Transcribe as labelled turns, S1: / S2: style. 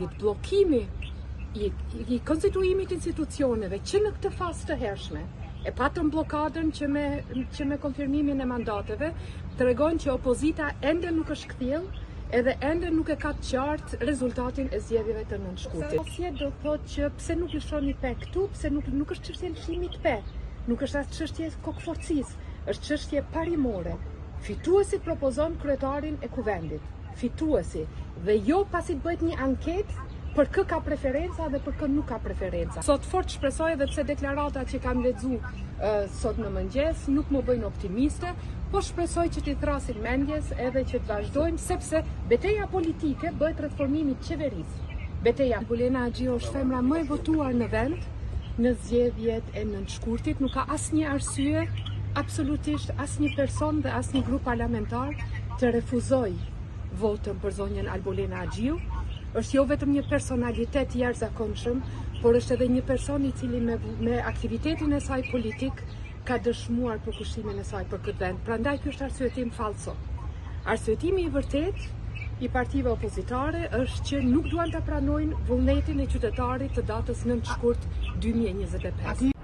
S1: Bllokimi i konstituimit institucioneve që në këtë fazë të hershme e patëm blokadën që me konfirmimin e mandateve tregon që opozita ende nuk është kthjellë edhe ende nuk e ka të qartë rezultatin e zgjedhjeve të nënshkurtit. Si do thotë që pse nuk lëshoni pe këtu, pse nuk është çështje lëshimit pe, nuk është as çështje kokëforcisë, është çështje parimore. Fituesi propozon kryetarin e kuvendit, fituesi, dhe jo pasi të bëhet një anketë për kë ka preferenca dhe për kë nuk ka preferenca. Sot fort shpresoj edhe pse deklaratat që kam lexu sot në mëngjes nuk më bëjnë optimiste, po shpresoj që t'i thrasin mendjes edhe që të vazhdojmë, sepse betejë politike bëhet rreth formimit të qeverisë. Betejë Albulena Axhiu është femra më e votuar në vend në zgjedhjet e nënshkurtit, nuk ka asnjë arsye, absolutisht asnjë person dhe asnjë grup parlamentar të refuzoj votën për zonjën Albulena Axhiu. Është jo vetëm një personalitet i jashtëzakonshëm, por është edhe një person i cili me aktivitetin e saj politik ka dëshmuar përkushimin e saj për këtë vend. Prandaj ky është arsyetim falso. Arsyetimi i vërtet i partive opozitare është që nuk duan ta pranojnë vullnetin e qytetarit të datës 9 shkurt 2025.